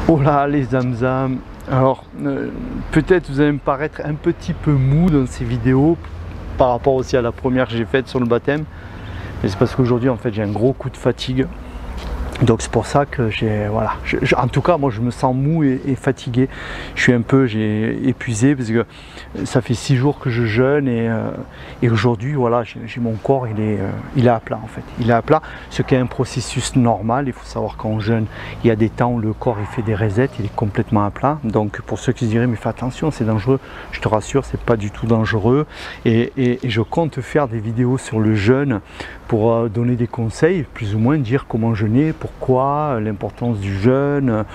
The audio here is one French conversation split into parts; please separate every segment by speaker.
Speaker 1: Oh là les zamzam. Alors peut-être vous allez me paraître un petit peu mou dans ces vidéos par rapport aussi à la première que j'ai faite sur le baptême. Mais c'est parce qu'aujourd'hui en fait j'ai un gros coup de fatigue. Donc c'est pour ça que voilà, en tout cas moi je me sens mou et fatigué. Je suis un peu épuisé parce que ça fait 6 jours que je jeûne et aujourd'hui voilà, j'ai mon corps il est à plat en fait. Il est à plat, ce qui est un processus normal. Il faut savoir qu'en jeûne il y a des temps où le corps il fait des resets, il est complètement à plat. Donc pour ceux qui se diraient mais fais attention c'est dangereux, je te rassure c'est pas du tout dangereux et je compte faire des vidéos sur le jeûne pour donner des conseils, plus ou moins dire comment jeûner, pourquoi, l'importance du jeûne,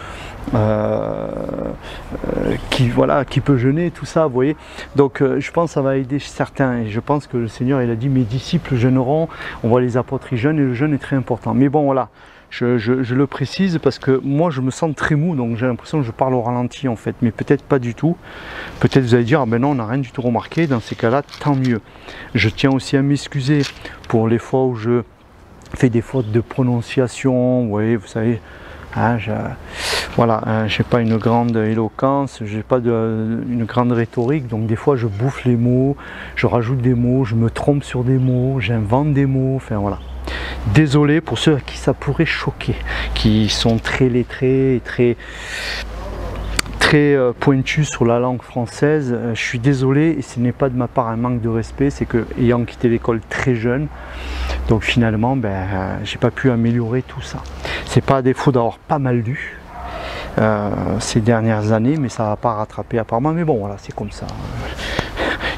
Speaker 1: qui peut jeûner, tout ça, vous voyez. Donc je pense que ça va aider certains et je pense que le Seigneur il a dit mes disciples jeûneront, on voit les apôtres ils jeûnent et le jeûne est très important. Mais bon voilà, je le précise parce que moi je me sens très mou, donc j'ai l'impression que je parle au ralenti en fait, mais peut-être pas du tout. Peut-être vous allez dire, ah ben non, on n'a rien du tout remarqué, dans ces cas-là, tant mieux. Je tiens aussi à m'excuser pour les fois où je fais des fautes de prononciation, vous savez, hein, j'ai pas une grande éloquence, j'ai pas une grande rhétorique, donc des fois je bouffe les mots, je rajoute des mots, je me trompe sur des mots, j'invente des mots, enfin voilà. Désolé pour ceux à qui ça pourrait choquer, qui sont très lettrés et très pointus sur la langue française. Je suis désolé et ce n'est pas de ma part un manque de respect, c'est que ayant quitté l'école très jeune, donc finalement j'ai pas pu améliorer tout ça. C'est pas à défaut d'avoir pas mal lu ces dernières années, mais ça va pas rattraper apparemment, mais bon voilà, c'est comme ça.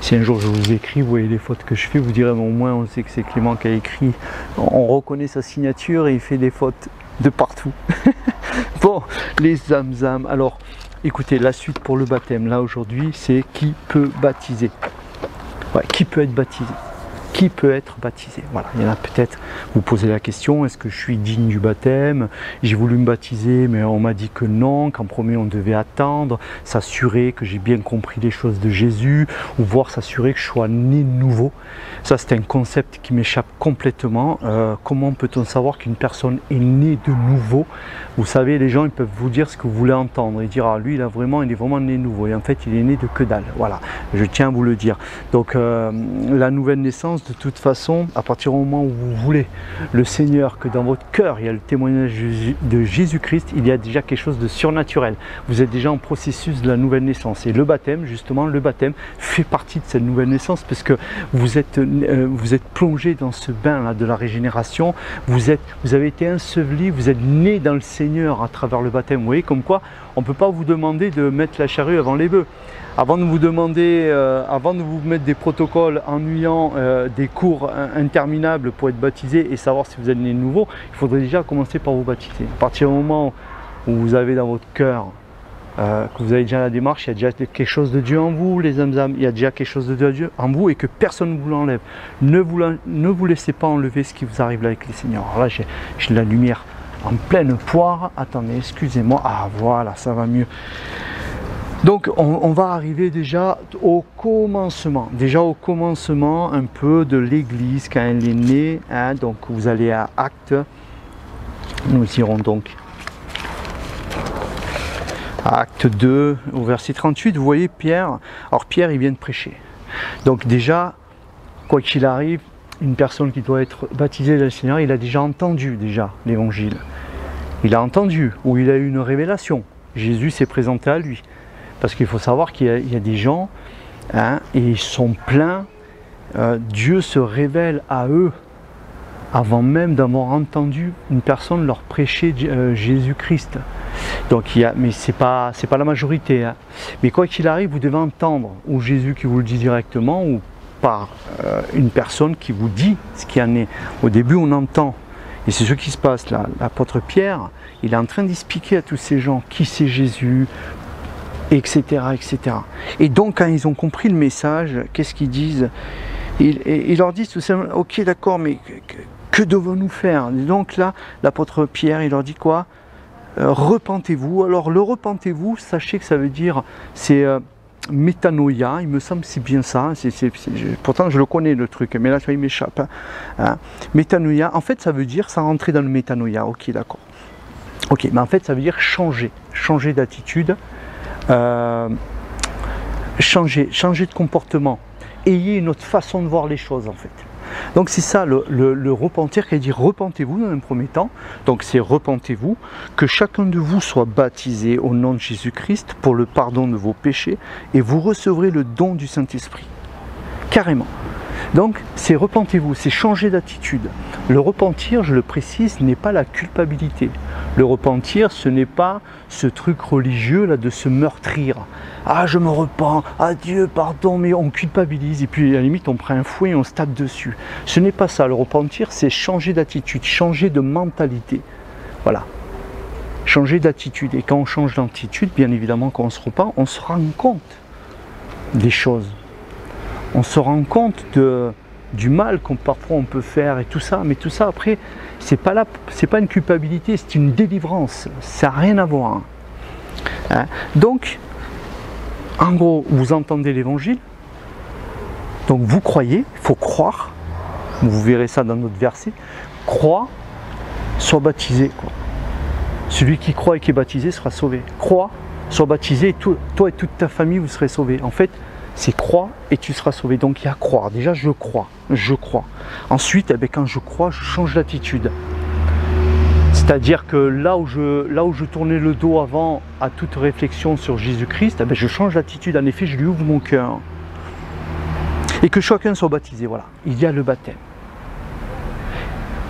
Speaker 1: Si un jour je vous écris, vous voyez les fautes que je fais, vous direz au moins on sait que c'est Clément qui a écrit, on reconnaît sa signature et il fait des fautes de partout. Bon, les zamzam, alors écoutez, la suite pour le baptême là aujourd'hui c'est qui peut baptiser, qui peut être baptisé, qui peut être baptisé. Voilà, il y en a peut-être, vous posez la question, est-ce que je suis digne du baptême? J'ai voulu me baptiser mais on m'a dit que non, qu'en premier on devait attendre, s'assurer que j'ai bien compris les choses de Jésus, ou voir s'assurer que je sois né de nouveau. Ça c'est un concept qui m'échappe complètement. Comment peut-on savoir qu'une personne est née de nouveau? Vous savez, les gens ils peuvent vous dire ce que vous voulez entendre et dire ah lui il est vraiment né de nouveau, et en fait il est né de que dalle. Voilà, je tiens à vous le dire. Donc la nouvelle naissance, de toute façon, à partir du moment où vous voulez le Seigneur, que dans votre cœur il y a le témoignage de Jésus-Christ, il y a déjà quelque chose de surnaturel. Vous êtes déjà en processus de la nouvelle naissance. Et le baptême, justement, le baptême fait partie de cette nouvelle naissance parce que vous êtes plongé dans ce bain-là de la régénération. Vous avez été enseveli, vous êtes né dans le Seigneur à travers le baptême. Vous voyez, comme quoi on ne peut pas vous demander de mettre la charrue avant les bœufs. Avant de vous demander, avant de vous mettre des protocoles ennuyants, des cours interminables pour être baptisé et savoir si vous êtes né de nouveau, il faudrait déjà commencer par vous baptiser. À partir du moment où vous avez dans votre cœur, que vous avez déjà la démarche, il y a déjà quelque chose de Dieu en vous, les zamzam, il y a déjà quelque chose de Dieu en vous et que personne ne vous l'enlève. Ne vous laissez pas enlever ce qui vous arrive là avec les seigneurs. Alors là, j'ai la lumière en pleine poire. Attendez, excusez-moi. Ah voilà, ça va mieux. Donc on va arriver déjà au commencement. Déjà au commencement un peu de l'église quand elle est née. Hein, donc vous allez à Actes. Nous irons donc à Acte 2 au verset 38. Vous voyez Pierre. Alors Pierre il vient de prêcher. Donc déjà, quoi qu'il arrive, une personne qui doit être baptisée dans le Seigneur, il a déjà entendu l'évangile. Il a entendu, ou il a eu une révélation. Jésus s'est présenté à lui. Parce qu'il faut savoir qu'il y a des gens, hein, et ils sont pleins, Dieu se révèle à eux avant même d'avoir entendu une personne leur prêcher Jésus-Christ. Donc mais c'est pas la majorité. Hein. Mais quoi qu'il arrive, vous devez entendre, ou Jésus qui vous le dit directement, ou par une personne qui vous dit ce qu'il y en est. Au début, on entend. Et c'est ce qui se passe là. L'apôtre Pierre, il est en train d'expliquer à tous ces gens qui c'est Jésus, etc., etc. Et donc, quand ils ont compris le message, qu'est-ce qu'ils disent? Ils leur disent tout simplement, ok, d'accord, mais que devons-nous faire? Et donc là, l'apôtre Pierre, il leur dit quoi? Repentez-vous. Alors, le repentez-vous, sachez que ça veut dire, c'est métanoïa, il me semble que c'est bien ça, pourtant je le connais le truc, mais là il m'échappe. Hein. Métanoïa, en fait ça veut dire, ça rentrer dans le métanoïa, ok d'accord. Ok, mais en fait ça veut dire changer d'attitude, changer de comportement. Ayez une autre façon de voir les choses en fait. Donc c'est ça le repentir qui dit repentez-vous dans un premier temps. Donc c'est repentez-vous, que chacun de vous soit baptisé au nom de Jésus-Christ pour le pardon de vos péchés et vous recevrez le don du Saint-Esprit. Carrément. Donc c'est repentez-vous, c'est changer d'attitude. Le repentir, je le précise, n'est pas la culpabilité. Le repentir, ce n'est pas ce truc religieux là de se meurtrir. Ah, je me repens, ah Dieu, pardon, mais on culpabilise et puis à la limite on prend un fouet et on se tape dessus. Ce n'est pas ça, le repentir, c'est changer d'attitude, changer de mentalité. Voilà. Changer d'attitude. Et quand on change d'attitude, bien évidemment, quand on se repent, on se rend compte des choses. On se rend compte du mal qu'on parfois on peut faire et tout ça, mais tout ça après, c'est pas une culpabilité, c'est une délivrance, ça n'a rien à voir. Hein? Donc, en gros, vous entendez l'évangile, donc vous croyez, il faut croire, vous verrez ça dans notre verset, crois, sois baptisé. Quoi. Celui qui croit et qui est baptisé sera sauvé. Crois, sois baptisé, et toi et toute ta famille vous serez sauvés. En fait, c'est crois et tu seras sauvé. Donc il y a croire. Déjà je crois. Ensuite, eh bien, quand je crois, je change d'attitude. C'est-à-dire que là où je tournais le dos avant à toute réflexion sur Jésus-Christ, eh bien, je change d'attitude. En effet, je lui ouvre mon cœur. Et que chacun soit baptisé. Voilà, il y a le baptême.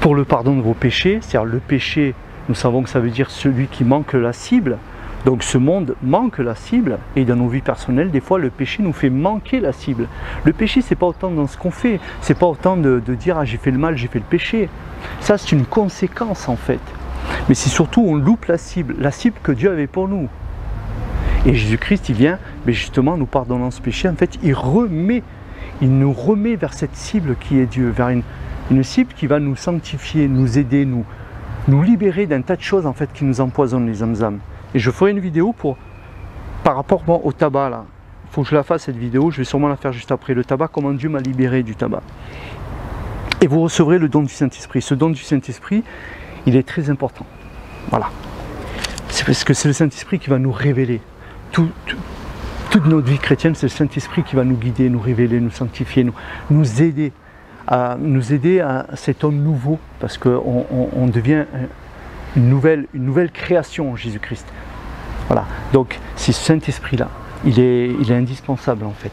Speaker 1: Pour le pardon de vos péchés, c'est-à-dire le péché, nous savons que ça veut dire celui qui manque la cible. Donc ce monde manque la cible, et dans nos vies personnelles, des fois le péché nous fait manquer la cible. Le péché, c'est pas autant dans ce qu'on fait, c'est pas autant de dire ah j'ai fait le mal, j'ai fait le péché. Ça c'est une conséquence en fait. Mais c'est surtout on loupe la cible que Dieu avait pour nous. Et Jésus-Christ il vient, mais justement nous pardonnant ce péché, en fait il nous remet vers cette cible qui est Dieu, vers une cible qui va nous sanctifier, nous aider, nous libérer d'un tas de choses en fait qui nous empoisonnent les âmes. Et je ferai une vidéo par rapport au tabac là. Il faut que je la fasse cette vidéo, je vais sûrement la faire juste après. Le tabac, comment Dieu m'a libéré du tabac. Et vous recevrez le don du Saint-Esprit. Ce don du Saint-Esprit, il est très important. Voilà. C'est parce que c'est le Saint-Esprit qui va nous révéler. Toute notre vie chrétienne, c'est le Saint-Esprit qui va nous guider, nous révéler, nous sanctifier, nous aider à cet homme nouveau. Parce qu'on devient une nouvelle création en Jésus-Christ. Voilà, donc c'est ce Saint-Esprit-là, il est indispensable en fait.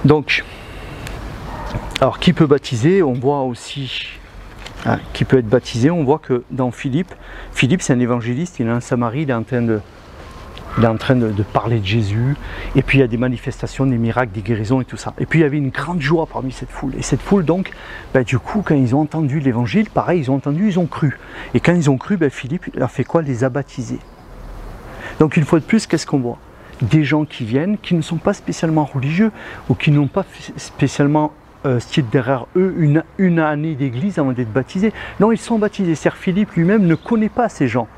Speaker 1: Donc, alors qui peut baptiser? On voit aussi qui peut être baptisé. On voit que dans Philippe c'est un évangéliste, il est en Samarie, il est en train de parler de Jésus, et puis il y a des manifestations, des miracles, des guérisons et tout ça. Et puis il y avait une grande joie parmi cette foule. Et cette foule donc, du coup, quand ils ont entendu l'évangile, pareil, ils ont cru. Et quand ils ont cru, Philippe a fait quoi? Les a baptisés. Donc une fois de plus, qu'est-ce qu'on voit? Des gens qui viennent, qui ne sont pas spécialement religieux, ou qui n'ont pas spécialement style derrière eux une année d'église avant d'être baptisés. Non, ils sont baptisés. C'est-à-dire Philippe lui-même ne connaît pas ces gens.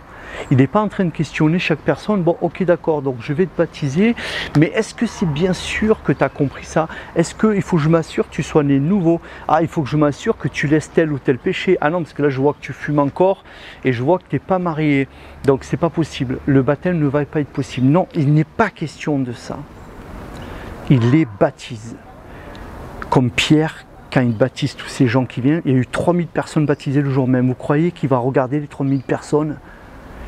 Speaker 1: Il n'est pas en train de questionner chaque personne, bon ok d'accord, donc je vais te baptiser, mais est-ce que c'est bien sûr que tu as compris ça? Est-ce qu'il faut que je m'assure que tu sois né nouveau? Ah, il faut que je m'assure que tu laisses tel ou tel péché. Ah non, parce que là je vois que tu fumes encore, et je vois que tu n'es pas marié, donc c'est pas possible, le baptême ne va pas être possible. Non, il n'est pas question de ça. Il les baptise. Comme Pierre, quand il baptise tous ces gens qui viennent, il y a eu 3000 personnes baptisées le jour même. Vous croyez qu'il va regarder les 3000 personnes?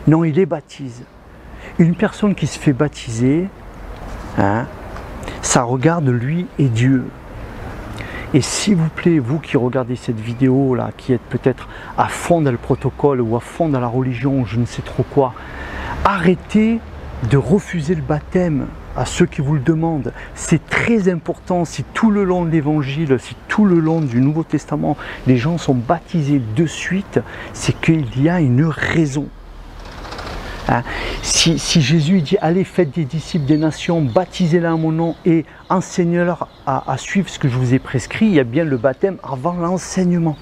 Speaker 1: Non, il les baptise. Une personne qui se fait baptiser, ça regarde lui et Dieu. Et s'il vous plaît, vous qui regardez cette vidéo là, qui êtes peut-être à fond dans le protocole ou à fond dans la religion, ou je ne sais trop quoi, arrêtez de refuser le baptême à ceux qui vous le demandent. C'est très important. Si tout le long de l'évangile, si tout le long du Nouveau Testament, les gens sont baptisés de suite, c'est qu'il y a une raison. Si Jésus dit allez faites des disciples des nations, baptisez-les en mon nom et enseignez-leur à suivre ce que je vous ai prescrit, il y a bien le baptême avant l'enseignement.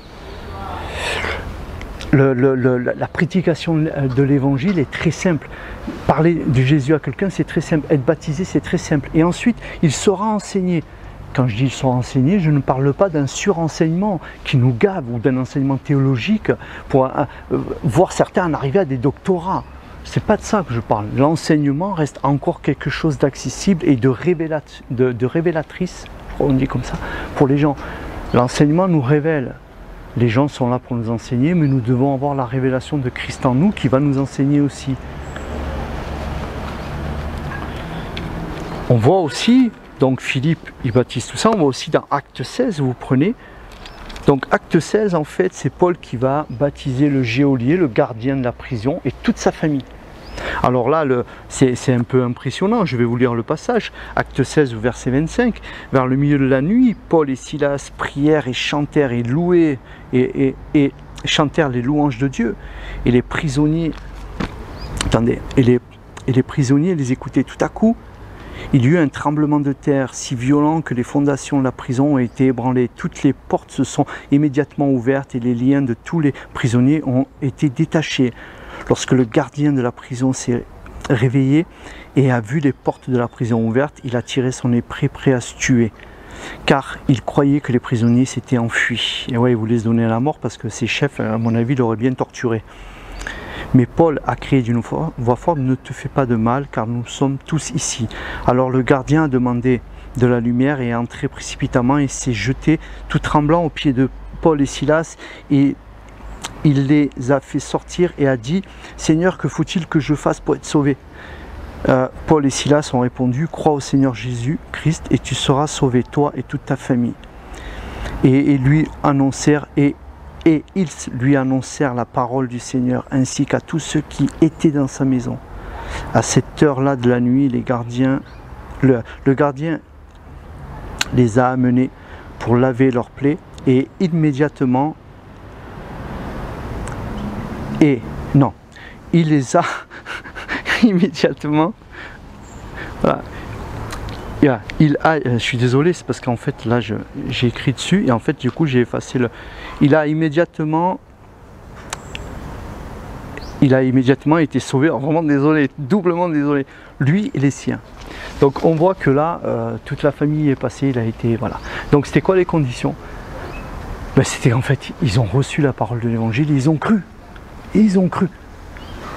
Speaker 1: La prédication de l'évangile est très simple. Parler de Jésus à quelqu'un c'est très simple, être baptisé c'est très simple. Et ensuite il saura enseigner. quand je dis ils sont renseignés, je ne parle pas d'un surenseignement qui nous gave ou d'un enseignement théologique pour voir certains en arriver à des doctorats. C'est pas de ça que je parle. L'enseignement reste encore quelque chose d'accessible et de révélatrice, on dit comme ça, pour les gens. L'enseignement nous révèle. Les gens sont là pour nous enseigner, mais nous devons avoir la révélation de Christ en nous qui va nous enseigner aussi. On voit aussi, donc Philippe, il baptise tout ça, on voit aussi dans Acte 16, vous prenez. Donc Acte 16, en fait, c'est Paul qui va baptiser le geôlier, le gardien de la prison, et toute sa famille. Alors là, c'est un peu impressionnant, je vais vous lire le passage. Acte 16, verset 25. Vers le milieu de la nuit, Paul et Silas prièrent et chantèrent et louaient et chantèrent les louanges de Dieu. Et les prisonniers, les prisonniers les écoutaient. Tout à coup, il y eut un tremblement de terre si violent que les fondations de la prison ont été ébranlées. Toutes les portes se sont immédiatement ouvertes et les liens de tous les prisonniers ont été détachés. Lorsque le gardien de la prison s'est réveillé et a vu les portes de la prison ouvertes, il a tiré son épée prêt à se tuer, car il croyait que les prisonniers s'étaient enfuis. Et ouais, il voulait se donner à la mort parce que ses chefs, à mon avis, l'auraient bien torturé. Mais Paul a crié d'une voix forte, « Ne te fais pas de mal, car nous sommes tous ici. » Alors le gardien a demandé de la lumière et est entré précipitamment et s'est jeté tout tremblant aux pieds de Paul et Silas, et il les a fait sortir et a dit « Seigneur, que faut-il que je fasse pour être sauvé ?» Paul et Silas ont répondu « Crois au Seigneur Jésus-Christ et tu seras sauvé, toi et toute ta famille. » Et ils lui annoncèrent la parole du Seigneur, ainsi qu'à tous ceux qui étaient dans sa maison. À cette heure-là de la nuit, le gardien les a amenés pour laver leurs plaies, et immédiatement, il les a immédiatement, voilà. Je suis désolé, c'est parce qu'en fait là j'ai écrit dessus et en fait du coup j'ai effacé le. Il a immédiatement été sauvé. Alors, vraiment désolé, doublement désolé, lui et les siens. Donc on voit que là toute la famille est passée, il a été, voilà. Donc c'était quoi les conditions? Ben, c'était en fait, ils ont reçu la parole de l'évangile, ils ont cru. Et ils ont cru.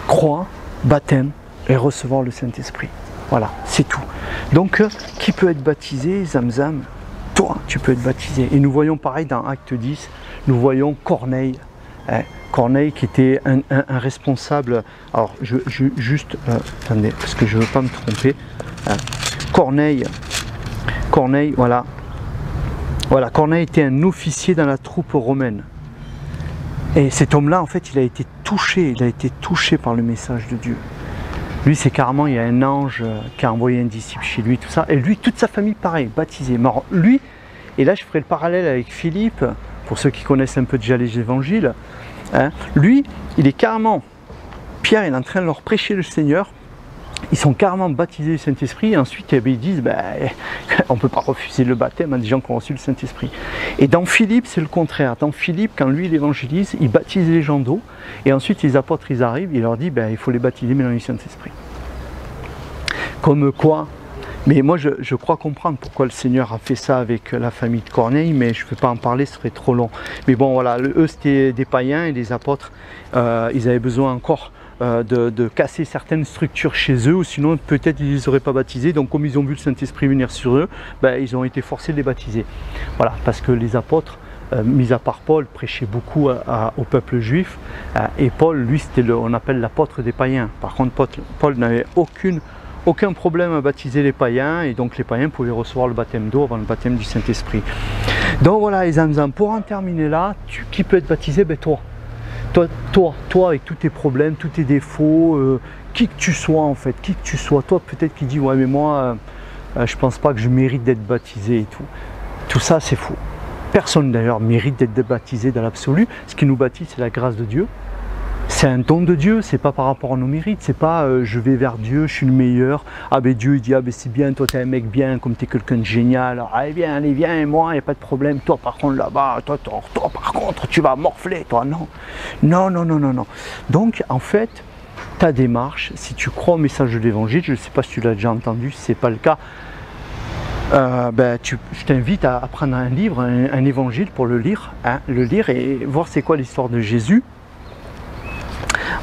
Speaker 1: Croire, baptême et recevoir le Saint-Esprit. Voilà, c'est tout. Donc, qui peut être baptisé, Zamzam? Toi, tu peux être baptisé. Et nous voyons pareil dans Acte 10, nous voyons Corneille. Corneille qui était un responsable. Alors, attendez, parce que je ne veux pas me tromper. Corneille, voilà. Voilà, Corneille était un officier dans la troupe romaine. Et cet homme-là, en fait, il a été touché par le message de Dieu. Lui, c'est carrément, il y a un ange qui a envoyé un disciple chez lui, tout ça. Et lui, toute sa famille, pareil, baptisée. Mais alors, lui, et là, je ferai le parallèle avec Philippe, pour ceux qui connaissent un peu déjà les évangiles. Hein, lui, il est carrément, Pierre, il est en train de leur prêcher le Seigneur. Ils sont carrément baptisés du Saint-Esprit et ensuite ils disent on ne peut pas refuser le baptême à des gens qui ont reçu le Saint-Esprit. Et dans Philippe, c'est le contraire. Dans Philippe, quand lui il évangélise, il baptise les gens d'eau et ensuite les apôtres ils arrivent, il leur dit il faut les baptiser mais dans le Saint-Esprit. Comme quoi, mais moi je crois comprendre pourquoi le Seigneur a fait ça avec la famille de Corneille, mais je ne vais pas en parler, ce serait trop long. Mais bon voilà, eux c'était des païens et les apôtres, ils avaient besoin encore de casser certaines structures chez eux, ou sinon peut-être ils ne les auraient pas baptisés. Donc comme ils ont vu le Saint-Esprit venir sur eux, ils ont été forcés de les baptiser. Voilà, parce que les apôtres, mis à part Paul, prêchaient beaucoup au peuple juif, et Paul, lui, c'était on appelle l'apôtre des païens. Par contre, Paul n'avait aucun problème à baptiser les païens, et donc les païens pouvaient recevoir le baptême d'eau avant le baptême du Saint-Esprit. Donc voilà les Zamzam, pour en terminer là, qui peut être baptisé? Toi. Toi avec tous tes problèmes, tous tes défauts, qui que tu sois en fait, qui que tu sois, toi peut-être qui dit ouais mais moi je pense pas que je mérite d'être baptisé et tout. Tout ça c'est faux. Personne d'ailleurs mérite d'être baptisé dans l'absolu. Ce qui nous baptise c'est la grâce de Dieu. C'est un don de Dieu, c'est pas par rapport à nos mérites, c'est pas je vais vers Dieu, je suis le meilleur, Dieu il dit c'est bien, toi t'es un mec bien, comme t'es quelqu'un de génial, allez viens, et moi, il n'y a pas de problème, toi par contre là-bas, toi par contre tu vas morfler, toi non. Donc en fait, ta démarche, si tu crois au message de l'évangile, je ne sais pas si tu l'as déjà entendu, si ce n'est pas le cas, je t'invite à prendre un livre, un évangile pour le lire et voir c'est quoi l'histoire de Jésus,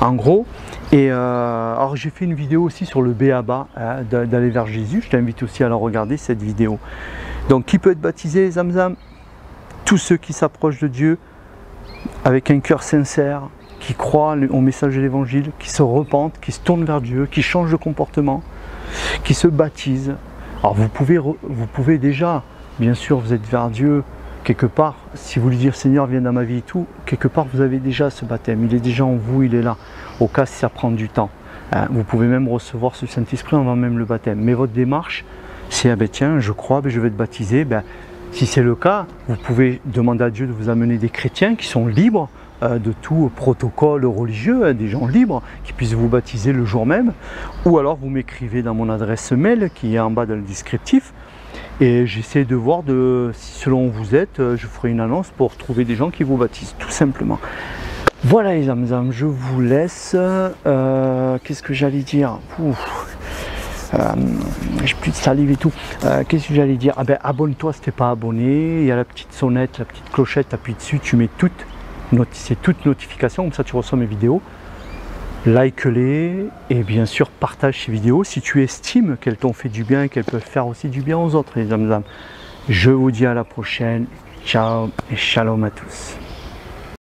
Speaker 1: en gros. Et alors j'ai fait une vidéo aussi sur le B.A.B.A. D'aller vers Jésus, je t'invite aussi à la regarder cette vidéo. Donc qui peut être baptisé, Zamzam? Tous ceux qui s'approchent de Dieu avec un cœur sincère, qui croient au message de l'évangile, qui se repentent, qui se tournent vers Dieu, qui changent de comportement, qui se baptisent. Alors vous pouvez déjà, bien sûr, vous êtes vers Dieu quelque part, si vous lui dites Seigneur viens dans ma vie et tout, quelque part vous avez déjà ce baptême, il est déjà en vous, il est là, au cas si ça prend du temps. Vous pouvez même recevoir ce Saint-Esprit avant même le baptême. Mais votre démarche, c'est tiens, je crois, je vais te baptiser. Si c'est le cas, vous pouvez demander à Dieu de vous amener des chrétiens qui sont libres de tout protocole religieux, des gens libres qui puissent vous baptiser le jour même. Ou alors vous m'écrivez dans mon adresse mail qui est en bas dans le descriptif. Et j'essaie de voir si selon où vous êtes, je ferai une annonce pour trouver des gens qui vous baptisent, tout simplement. Voilà les Zamzam, je vous laisse. Qu'est-ce que j'allais dire? J'ai plus de salive et tout. Qu'est-ce que j'allais dire? Abonne-toi si t'es pas abonné. Il y a la petite sonnette, la petite clochette, appuie dessus, tu mets toutes notifications, comme ça tu reçois mes vidéos. Like-les et bien sûr partage ces vidéos si tu estimes qu'elles t'ont fait du bien et qu'elles peuvent faire aussi du bien aux autres les Zamzam. Je vous dis à la prochaine. Ciao et shalom à tous.